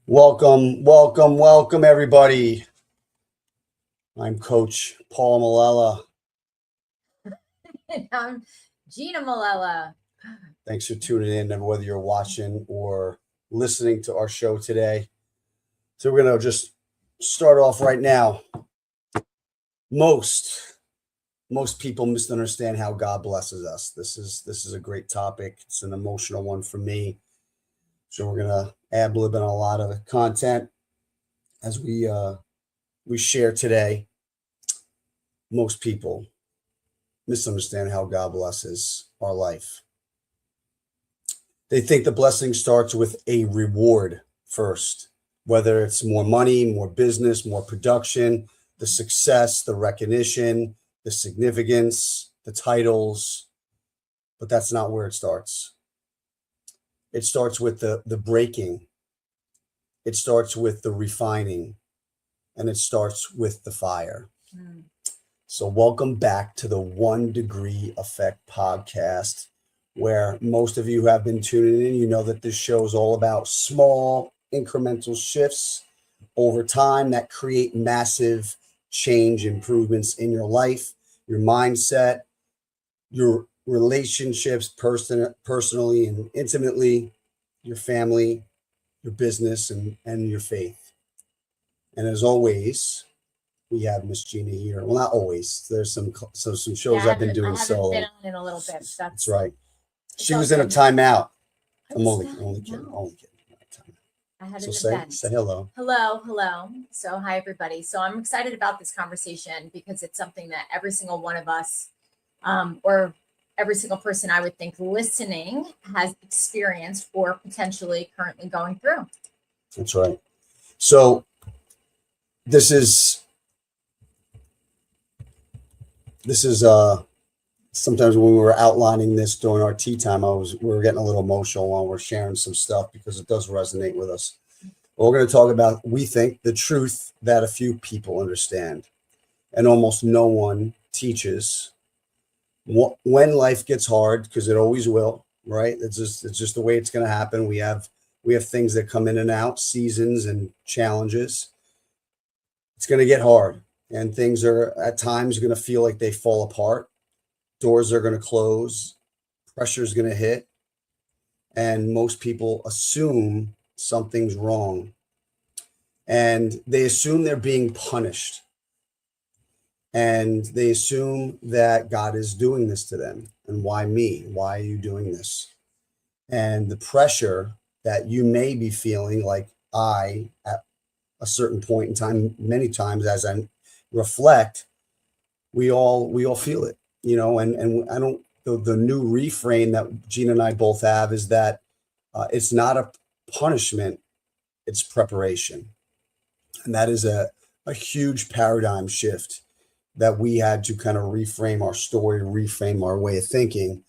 Welcome, everybody. I'm Coach Paul Malella. And I'm Gina Malella. Thanks for tuning in, and whether you're watching or listening to our show today. So we're going to just start off right now. Most people misunderstand how God blesses us. This is a great topic. It's an emotional one for me. So we're going to ad-lib in a lot of content as we share today. Most people misunderstand how God blesses our life. They think the blessing starts with a reward first, whether it's more money, more business, more production, the success, the recognition, the significance, the titles. But that's not where it starts. It starts with the breaking. It starts with the refining, and it starts with the fire. So welcome back to the 1 Degree Effect podcast, where most of you have been tuning in. You know that this show is all about small incremental shifts over time that create massive change improvements in your life, your mindset, your relationships, personally and intimately, your family, your business, and your faith. And as always, we have Miss Gina here. Well, not always. There's some shows I've been doing solo. I haven't been on in a little bit. That's right. She was in a timeout. I'm only kidding. I had an event. Say hello. Hello. So hi, everybody. So I'm excited about this conversation because it's something that every single one of us, or every single person I would think listening, has experienced or potentially currently going through. That's right. So this is sometimes when we were outlining this during our tea time, we were getting a little emotional while we're sharing some stuff because it does resonate with us. But we're going to talk about, we think, the truth that a few people understand and almost no one teaches. When life gets hard, because it always will, right? It's just the way it's going to happen. We have things that come in and out, seasons and challenges. It's going to get hard, and things are at times going to feel like they fall apart. Doors are going to close, pressure is going to hit, and most people assume something's wrong, and they assume they're being punished, and they assume that God is doing this to them. And why me? Why are you doing this? And the pressure that you may be feeling, like I, at a certain point in time, many times as I reflect, we all feel it. And I don't, the new refrain that Gina and I both have is that it's not a punishment, it's preparation. And that is a huge paradigm shift that we had to kind of reframe our story, reframe our way of thinking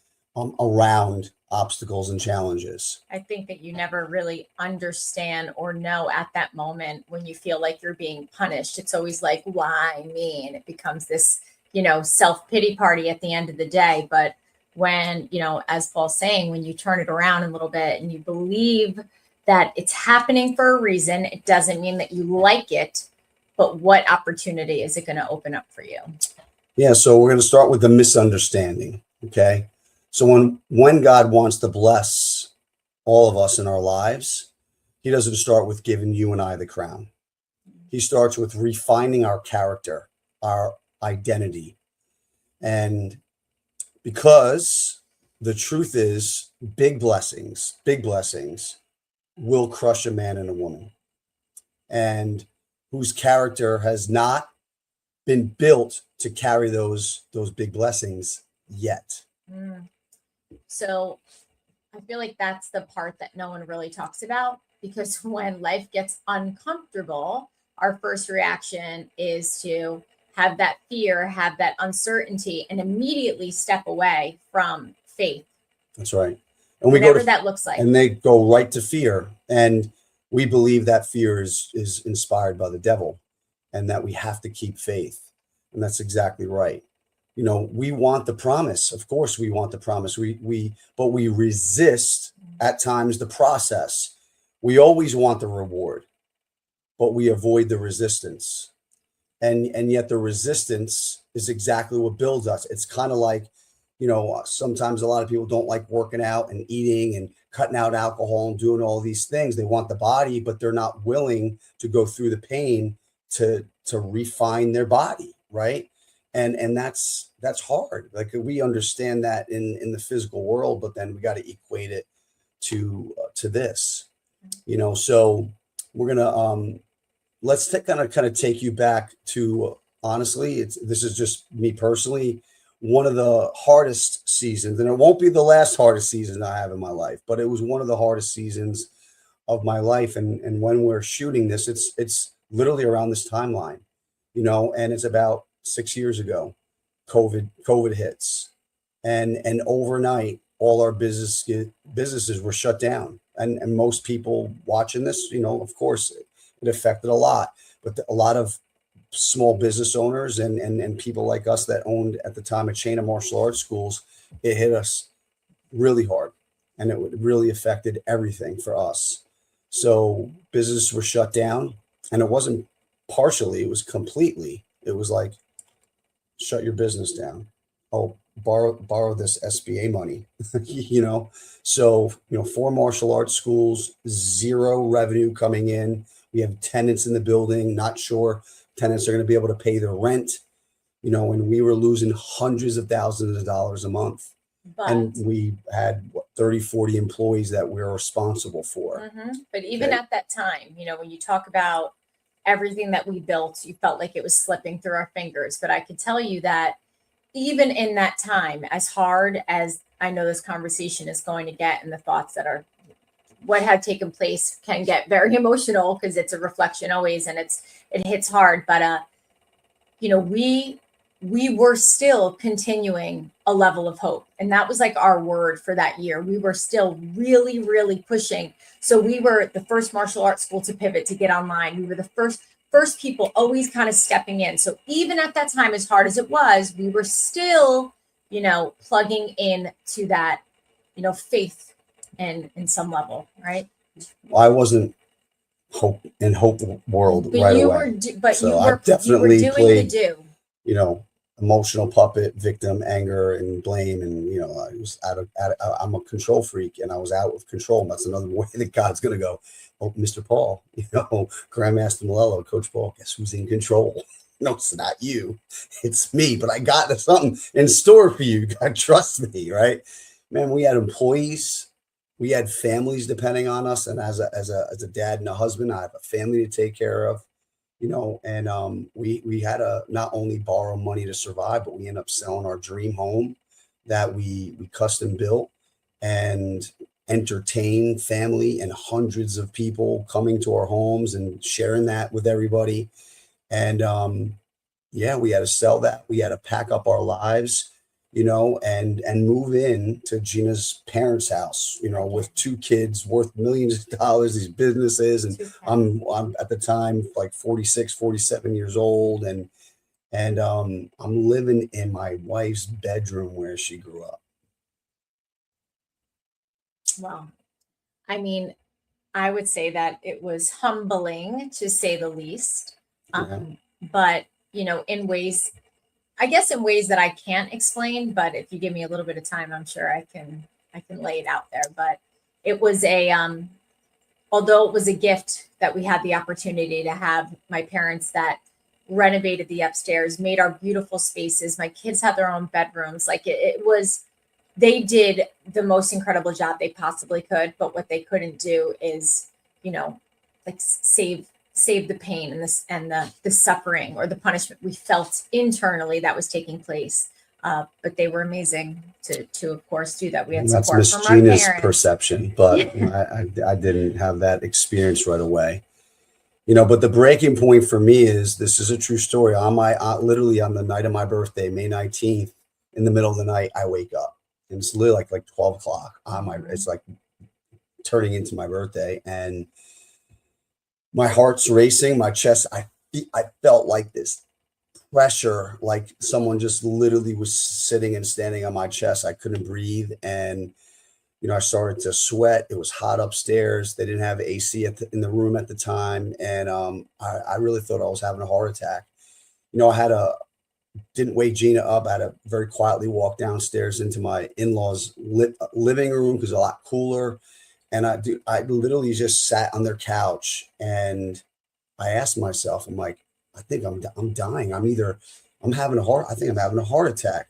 around obstacles and challenges. I think that you never really understand or know at that moment when you feel like you're being punished. It's always like, why me? And it becomes this self-pity party at the end of the day. But when, as Paul's saying, when you turn it around a little bit and you believe that it's happening for a reason, it doesn't mean that you like it, but what opportunity is it going to open up for you? Yeah. So we're going to start with the misunderstanding. Okay. So when God wants to bless all of us in our lives, he doesn't start with giving you and I the crown. He starts with refining our character, our identity. And because the truth is, big blessings will crush a man and a woman, and whose character has not been built to carry those big blessings yet. So I feel like that's the part that no one really talks about, because when life gets uncomfortable, our first reaction is to have that fear, have that uncertainty, and immediately step away from faith. That's right. And whatever that looks like. And they go right to fear. And we believe that fear is inspired by the devil and that we have to keep faith. And that's exactly right. We want the promise. Of course, we want the promise. But we resist at times the process. We always want the reward, but we avoid the resistance. And yet the resistance is exactly what builds us. It's kind of like, sometimes a lot of people don't like working out and eating and cutting out alcohol and doing all these things. They want the body, but they're not willing to go through the pain to refine their body, right? And that's hard. Like, we understand that in the physical world, but then we got to equate it to this, So we're gonna let's kind of take you back to, honestly, this is just me personally, one of the hardest seasons, and it won't be the last hardest season I have in my life, but it was one of the hardest seasons of my life. And when we're shooting this, it's literally around this timeline, and it's about 6 years ago. COVID hits, and overnight all our businesses were shut down, and most people watching this, of course, it affected a lot, but a lot of small business owners and people like us that owned at the time a chain of martial arts schools, it hit us really hard, and it really affected everything for us. So businesses were shut down, and it wasn't partially, it was completely. It was like, shut your business down. Oh, borrow this SBA money, So, 4 martial arts schools, 0 revenue coming in. We have tenants in the building, not sure tenants are going to be able to pay their rent, and we were losing hundreds of thousands of dollars a month. And we had 30, 40 employees that we were responsible for. But even at that time, when you talk about everything that we built, you felt like it was slipping through our fingers. But I could tell you that even in that time, as hard as I know this conversation is going to get, and the thoughts that are what had taken place can get very emotional, because it's a reflection always, and it hits hard. But we were still continuing a level of hope, and that was like our word for that year. We were still really, really pushing. So we were the first martial arts school to pivot, to get online. We were the first people always kind of stepping in. So even at that time, as hard as it was, we were still, plugging in to that, faith and in some level, right? I wasn't hope world but right you away. I definitely you were doing played, the do. Emotional puppet, victim, anger, and blame. And, I was I'm a control freak, and I was out of control. And that's another way that God's going to go, oh, Mr. Paul, Grandmaster Malello, Coach Paul, guess who's in control? No, it's not you. It's me, but I got something in store for you. God, trust me, right? Man, we had employees. We had families depending on us. And as a dad and a husband, I have a family to take care of. And we had to not only borrow money to survive, but we ended up selling our dream home that we custom built, and entertain family and hundreds of people coming to our homes and sharing that with everybody. And we had to sell that. We had to pack up our lives, and move in to Gina's parents' house, with 2 kids worth millions of dollars, these businesses. And I'm at the time like 46, 47 years old. And I'm living in my wife's bedroom where she grew up. Well, I mean, I would say that it was humbling, to say the least. But, in ways that I can't explain, but if you give me a little bit of time, I'm sure I can lay it out there. But it was although it was a gift that we had the opportunity to have my parents that renovated the upstairs, made our beautiful spaces. My kids had their own bedrooms. Like they did the most incredible job they possibly could. But what they couldn't do is, like save the pain and the suffering or the punishment we felt internally that was taking place. But they were amazing to of course do that. We had support That's from Miss Gina's our parents. perception, but I didn't have that experience right away. But the breaking point for me is, this is a true story. Literally on the night of my birthday, May 19th, in the middle of the night, I wake up, and it's literally like 12 o'clock it's like turning into my birthday, and my heart's racing, my chest. I felt like this pressure, like someone just literally was sitting and standing on my chest. I couldn't breathe. And I started to sweat. It was hot upstairs. They didn't have AC in the room at the time. And I really thought I was having a heart attack. I didn't wake Gina up. I had to very quietly walk downstairs into my in-laws' living room because it's a lot cooler. And I literally just sat on their couch and I asked myself, I'm like, I think I'm dying. I think I'm having a heart attack,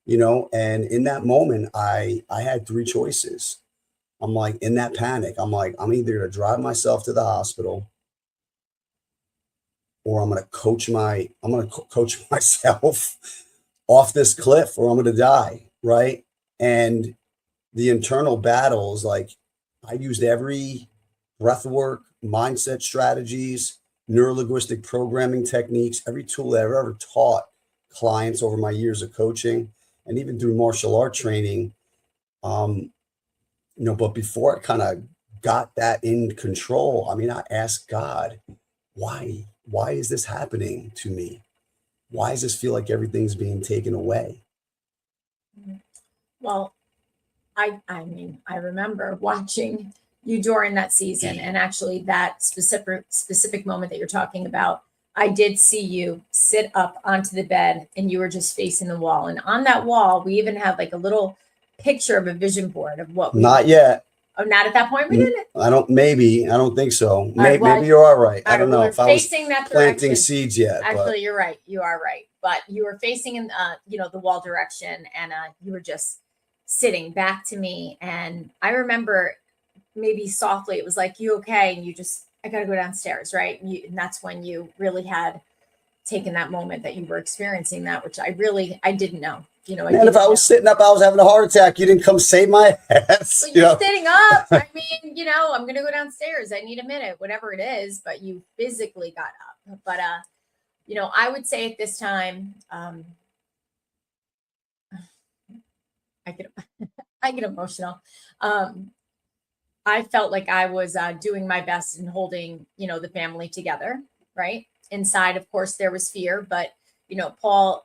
and in that moment, I had three choices. I'm like, in that panic, I'm like, I'm either going to drive myself to the hospital or I'm going to coach myself off this cliff or I'm going to die. Right. And the internal battle is like, I used every breath work, mindset strategies, neurolinguistic programming techniques, every tool that I've ever taught clients over my years of coaching and even through martial art training. But before I kind of got that in control, I mean, I asked God, why is this happening to me? Why does this feel like everything's being taken away? Well, I mean, I remember watching you during that season, and actually that specific moment that you're talking about, I did see you sit up onto the bed and you were just facing the wall. And on that wall, we even have like a little picture of a vision board of what we Not yet. Oh, not at that point we didn't. I don't think so. Right, well, maybe you're all right. I don't know we're if I was facing that planting direction. seeds yet. Actually, you're right. You are right. But you were facing in the wall direction, and you were just sitting back to me. And I remember maybe softly, it was like, "You okay?" And I got to go downstairs, right? And that's when you really had taken that moment that you were experiencing that, which I didn't know. And if I was sitting up, I was having a heart attack. You didn't come save my ass. But you're sitting up. I mean, I'm going to go downstairs. I need a minute, whatever it is. But you physically got up. But, I would say at this time, I get emotional. I felt like I was doing my best in holding, the family together, right? Inside, of course, there was fear. But, Paul,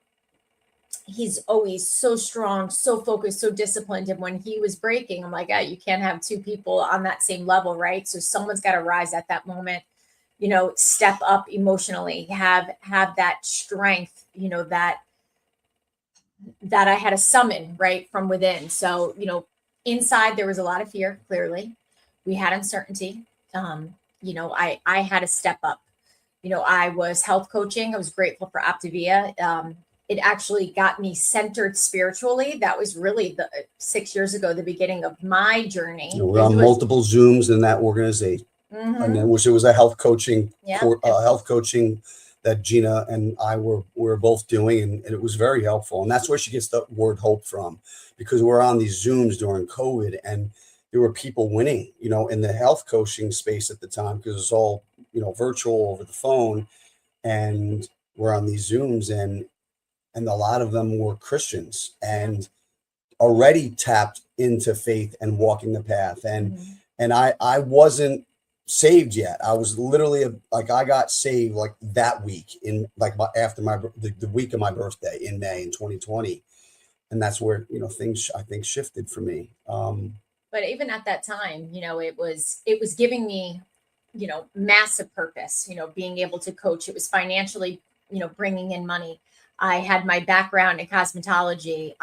he's always so strong, so focused, so disciplined. And when he was breaking, I'm like, you can't have two people on that same level, right? So someone's got to rise at that moment, step up emotionally, have that strength, that I had to summon right from within. So, inside there was a lot of fear, clearly. We had uncertainty. I had to step up. I was health coaching. I was grateful for Optavia. It actually got me centered spiritually. That was really 6 years ago, the beginning of my journey. We're on multiple Zooms in that organization, and then which it was a health coaching, health coaching that Gina and I were both doing, and it was very helpful. And that's where she gets the word hope from, because we're on these Zooms during COVID, and there were people winning, in the health coaching space at the time, because it's all virtual over the phone, and we're on these Zooms, and a lot of them were Christians and already tapped into faith and walking the path. And I wasn't saved yet. I was literally I got saved like that week after the week of my birthday in May in 2020. And that's where, things I think shifted for me. But even at that time, it was giving me, massive purpose, being able to coach. It was financially, bringing in money. I had my background in cosmetology.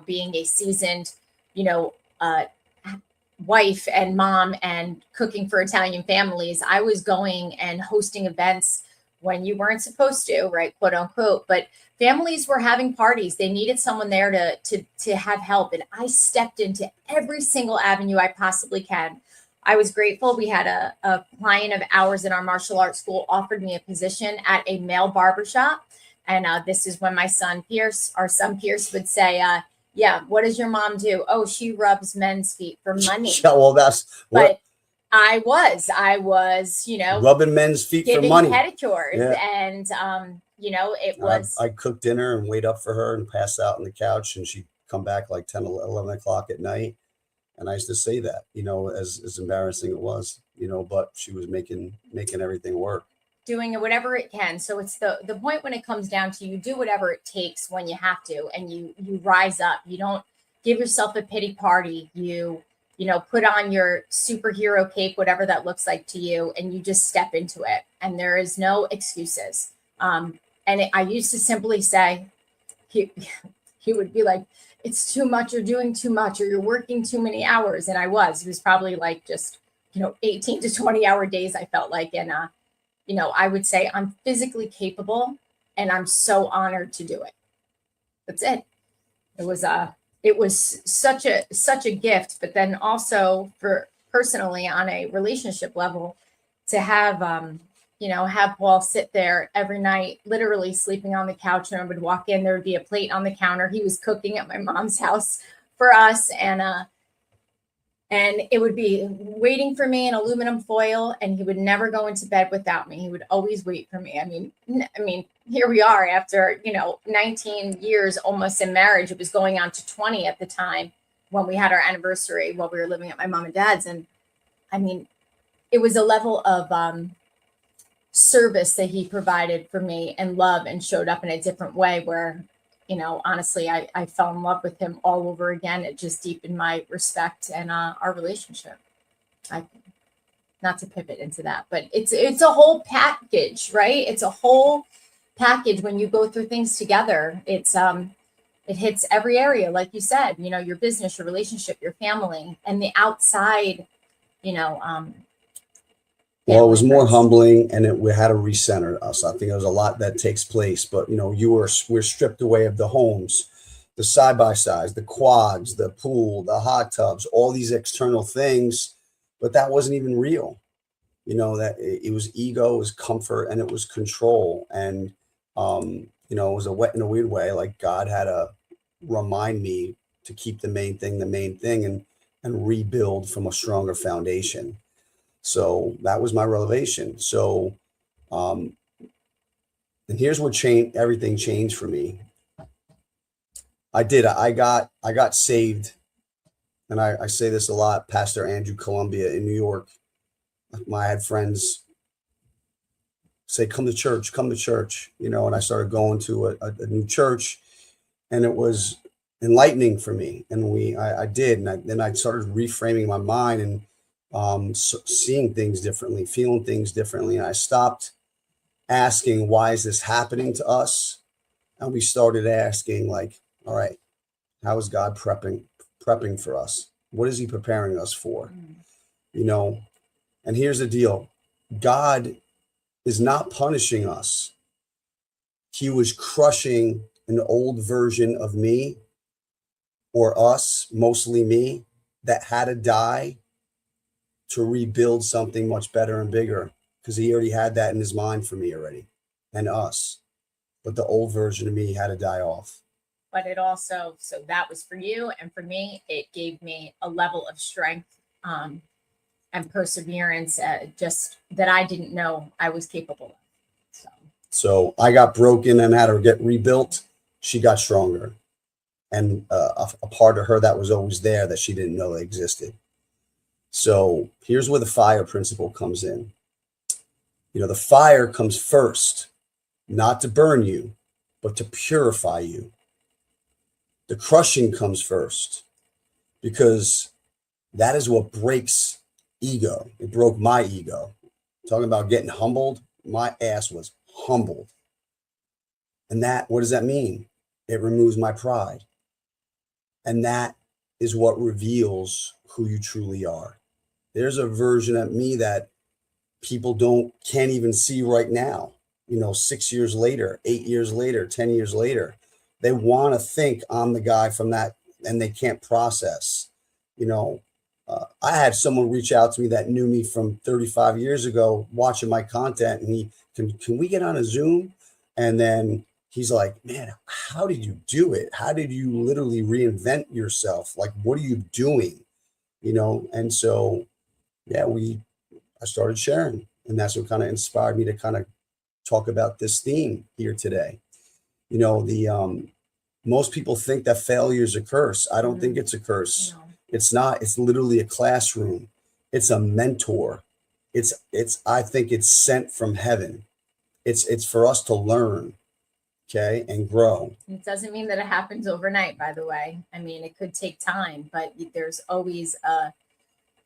Being a seasoned, wife and mom and cooking for Italian families, I was going and hosting events when you weren't supposed to, right? Quote unquote. But families were having parties. They needed someone there to have help. And I stepped into every single avenue I possibly can. I was grateful. We had a client of ours in our martial arts school offered me a position at a male barbershop. And this is when our son Pierce would say, yeah, what does your mom do? Oh, she rubs men's feet for money. Yeah, well, that's what. But I was, rubbing men's feet for money. Pedicures. Yeah. And, it was. I cooked dinner and wait up for her and pass out on the couch. And she'd come back like 10, 11 o'clock at night. And I used to say that, as embarrassing it was, but she was making everything work. Doing whatever it can. So it's the point when it comes down to you do whatever it takes when you have to, and you rise up. You don't give yourself a pity party. You put on your superhero cape, whatever that looks like to you, and you just step into it. And there is no excuses. I used to simply say, he would be like, it's too much, you're doing too much, or you're working too many hours. And it was probably like just, 18 to 20-hour days, I felt like. And, I would say I'm physically capable and I'm so honored to do it. That's it. It was such a gift, but then also for personally on a relationship level to have, have Paul sit there every night, literally sleeping on the couch, and I would walk in, there would be a plate on the counter. He was cooking at my mom's house for us. And it would be waiting for me in aluminum foil, and he would never go into bed without me. He would always wait for me. I mean, here we are after, 19 years almost in marriage. It was going on to 20 at the time when we had our anniversary while we were living at my mom and dad's. And I mean, it was a level of service that he provided for me and love, and showed up in a different way where, honestly, I fell in love with him all over again. It just deepened my respect and our relationship. Not to pivot into that, but it's a whole package, right? It's a whole package when you go through things together. It hits every area, like you said, your business, your relationship, your family, and the outside, Well, it was more humbling, and we had to recenter us. I think there's a lot that takes place, but we're stripped away of the homes, the side by sides, the quads, the pool, the hot tubs, all these external things, but that wasn't even real. That it was ego, it was comfort, and it was control, and it was in a weird way, like God had to remind me to keep the main thing, and rebuild from a stronger foundation. So that was my revelation. So, and here's what changed. Everything changed for me. I got saved, and I say this a lot. Pastor Andrew Columbia in New York. I had friends say, "Come to church, come to church," and I started going to a new church, and it was enlightening for me. And I did, and then I started reframing my mind and seeing things differently, feeling things differently. And I stopped asking, why is this happening to us? And we started asking, like, all right, how is God prepping for us? What is he preparing us for? And here's the deal. God is not punishing us. He was crushing an old version of me, or us, mostly me, that had to die to rebuild something much better and bigger, because he already had that in his mind for me already, and us. But the old version of me had to die off. But it also, so that was for you, and for me, it gave me a level of strength and perseverance, just that I didn't know I was capable of. So I got broken and had to get rebuilt. She got stronger, and a part of her that was always there that she didn't know existed. So here's where the fire principle comes in. The fire comes first, not to burn you, but to purify you. The crushing comes first, because that is what breaks ego. It broke my ego. Talking about getting humbled, my ass was humbled. And what does that mean? It removes my pride. And that is what reveals who you truly are. There's a version of me that people can't even see right now. 6 years later, 8 years later, 10 years later, they want to think I'm the guy from that, and they can't process. I had someone reach out to me that knew me from 35 years ago, watching my content, and he can we get on a Zoom? And then he's like, man, how did you do it? How did you literally reinvent yourself? Like, what are you doing? And so, yeah, I started sharing, and that's what kind of inspired me to kind of talk about this theme here today. Most people think that failure is a curse. I don't think it's a curse. No. It's not. It's literally a classroom. It's a mentor. I think it's sent from heaven. It's for us to learn, okay, and grow. It doesn't mean that it happens overnight, by the way. I mean, it could take time, but there's always a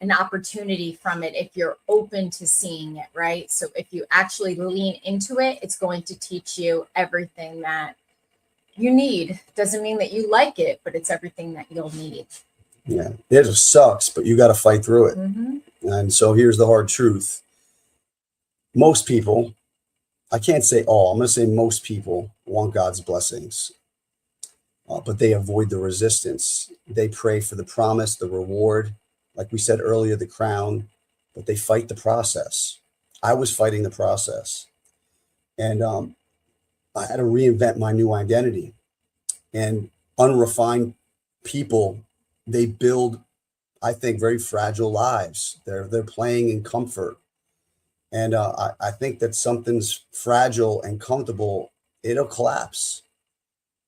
an opportunity from it if you're open to seeing it, right? So if you actually lean into it, it's going to teach you everything that you need. Doesn't mean that you like it, but it's everything that you'll need. Yeah, it just sucks, but you got to fight through it. Mm-hmm. And so here's the hard truth. Most people, I can't say all, I'm going to say most people want God's blessings, but they avoid the resistance. They pray for the promise, the reward, like we said earlier, the crown, but they fight the process. I was fighting the process. And I had to reinvent my new identity. And unrefined people, they build, I think, very fragile lives. They're playing in comfort. And I think that something's fragile and comfortable, it'll collapse.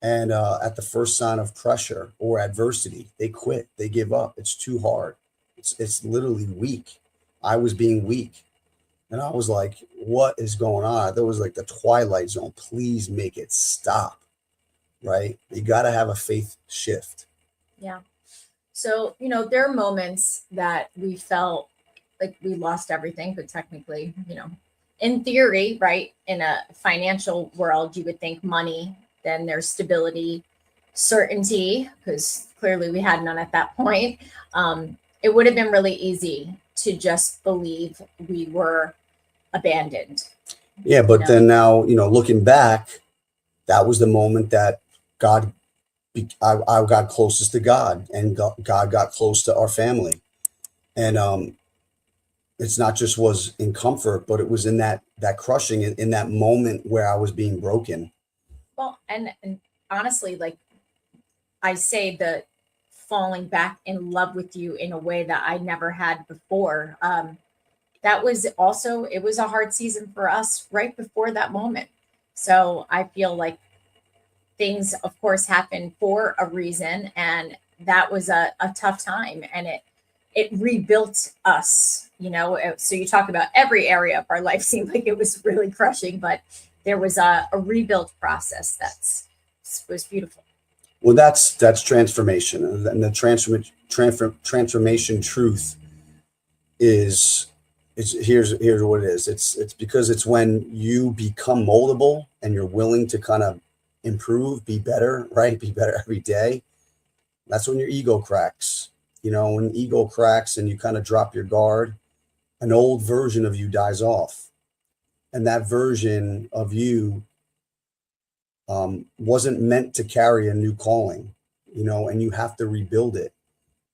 And at the first sign of pressure or adversity, they quit, they give up. It's too hard. It's literally weak. I was being weak. And I was like, what is going on? There was like the twilight zone. Please make it stop. Right? You got to have a faith shift. Yeah. So, there are moments that we felt like we lost everything, but technically, in theory, right, in a financial world, you would think money, then there's stability, certainty, because clearly we had none at that point. It would have been really easy to just believe we were abandoned. Yeah, but then now, looking back, that was the moment that I got closest to God, and God got close to our family. And it's not just was in comfort, but it was in that crushing, in that moment where I was being broken. Well, and honestly, like I say, the falling back in love with you in a way that I never had before. That was also, it was a hard season for us right before that moment. So I feel like things, of course, happen for a reason, and that was a tough time, and it rebuilt us. So you talk about every area of our life seemed like it was really crushing, but there was a rebuild process was beautiful. Well, that's transformation, and the transformation truth is here's what it is. It's because it's when you become moldable and you're willing to kind of improve, be better, right? Be better every day. That's when your ego cracks. When ego cracks and you kind of drop your guard, an old version of you dies off. And that version of you wasn't meant to carry a new calling, and you have to rebuild it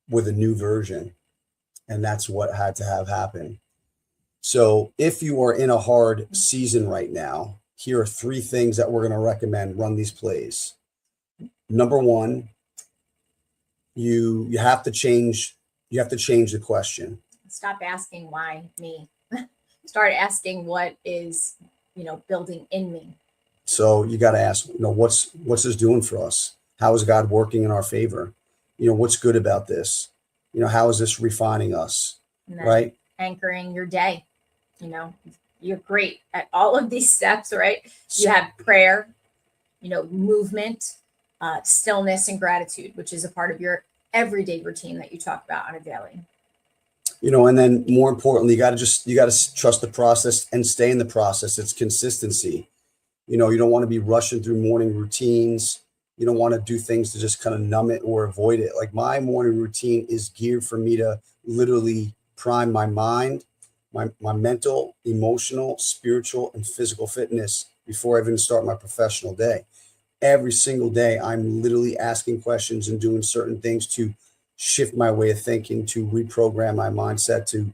with a new version. And that's what had to have happen. So if you are in a hard season right now, here are 3 things that we're going to recommend. Run these plays. Number 1, you have to change the question. Stop asking why me. Start asking what is, building in me. So you got to ask, what's this doing for us? How is God working in our favor? What's good about this? How is this refining us? Right? Anchoring your day. You're great at all of these steps, right? You have prayer, movement, stillness, and gratitude, which is a part of your everyday routine that you talk about on a daily. And then more importantly, you got to trust the process and stay in the process. It's consistency. You don't want to be rushing through morning routines. You don't want to do things to just kind of numb it or avoid it. Like my morning routine is geared for me to literally prime my mind, my mental, emotional, spiritual, and physical fitness before I even start my professional day. Every single day, I'm literally asking questions and doing certain things to shift my way of thinking, to reprogram my mindset, to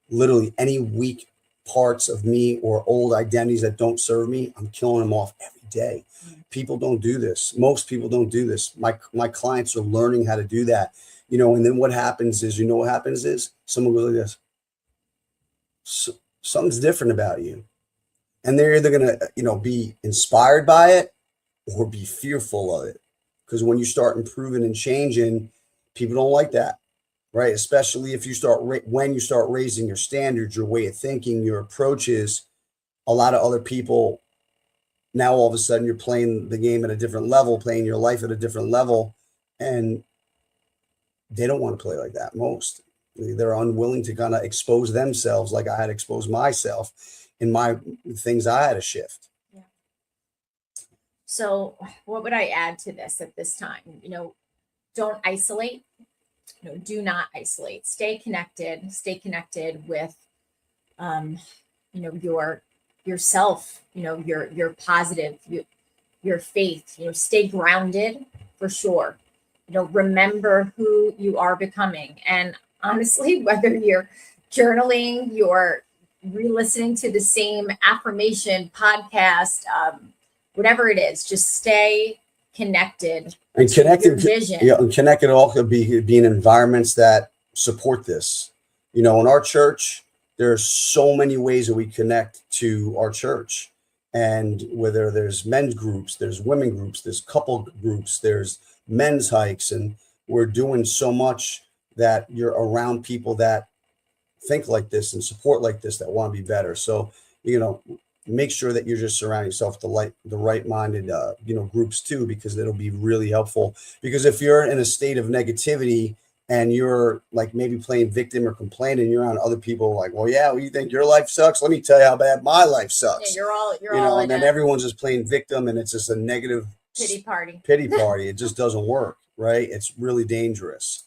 literally any weak parts of me or old identities that don't serve me, I'm killing them off every day. People don't do this. Most people don't do this. My clients are learning how to do that, and then what happens is, someone goes like this. Something's different about you. And they're either going to, be inspired by it or be fearful of it. Because when you start improving and changing, people don't like that, right? Especially if you when you start raising your standards, your way of thinking, your approaches, a lot of other people, now all of a sudden you're playing the game at a different level, playing your life at a different level. And they don't want to play like that, most. They're unwilling to kind of expose themselves like I had exposed myself in my things I had to shift. Yeah. So what would I add to this at this time? Don't isolate. Do not isolate. Stay connected. Stay connected with, yourself. Your positive, your faith. Stay grounded for sure. Remember who you are becoming. And honestly, whether you're journaling, you're re-listening to the same affirmation podcast, whatever it is, just stay connected And to your connected, vision. yeah, and connected all could be in environments that support this. In our church, there's so many ways that we connect to our church. And whether there's men's groups, there's women groups, there's couple groups, there's men's hikes, and we're doing so much that you're around people that think like this and support like this, that want to be better. So, make sure that you're just surrounding yourself with the right-minded, groups too, because it'll be really helpful. Because if you're in a state of negativity and you're like maybe playing victim or complaining, you're around other people like, well, yeah, well, you think your life sucks? Let me tell you how bad my life sucks. Yeah, you're all and then everyone's just playing victim, and it's just a negative pity party. It just doesn't work, right? It's really dangerous.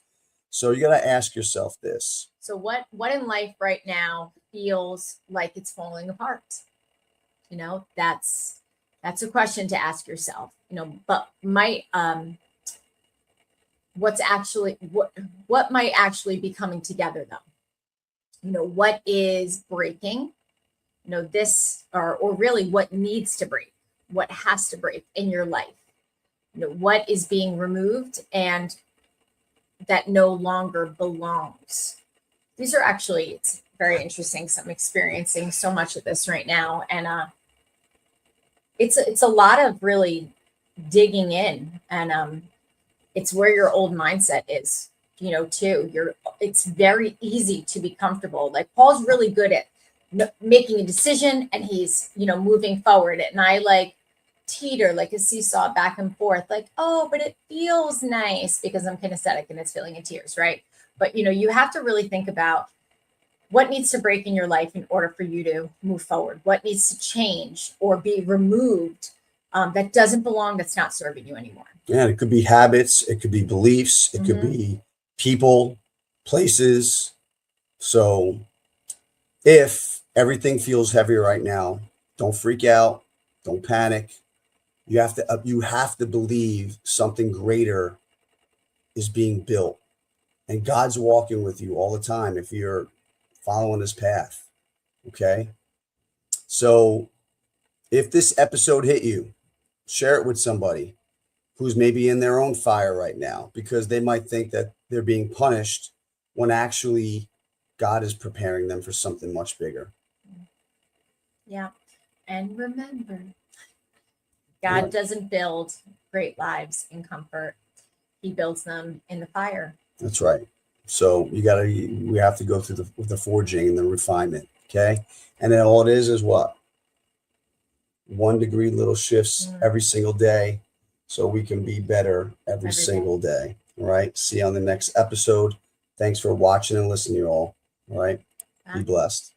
So you got to ask yourself this. So what in life right now feels like it's falling apart? That's a question to ask yourself. But what might actually be coming together though? What is breaking? This or really what needs to break? What has to break in your life? What is being removed and that no longer belongs? These are actually, it's very interesting. So I'm experiencing so much of this right now. And it's a lot of really digging in. And it's where your old mindset is, too. It's very easy to be comfortable. Like Paul's really good at making a decision and he's, moving forward. And I teeter like a seesaw back and forth, like, oh, but it feels nice because I'm kinesthetic and it's feeling in tears, right? But you have to really think about what needs to break in your life in order for you to move forward. What needs to change or be removed that doesn't belong, that's not serving you anymore. Yeah, it could be habits, it could be beliefs, it could be people, places. So if everything feels heavy right now, don't freak out, don't panic. You have to believe something greater is being built, and God's walking with you all the time if you're following his path. Okay. So if this episode hit you, share it with somebody who's maybe in their own fire right now, because they might think that they're being punished when actually God is preparing them for something much bigger. Yeah. And remember, God doesn't build great lives in comfort. He builds them in the fire. That's right. So we have to go through the forging and the refinement. Okay. And then all it is what? 1 degree little shifts every single day, so we can be better every single day. All right. See you on the next episode. Thanks for watching and listening, you all. All right. Be blessed.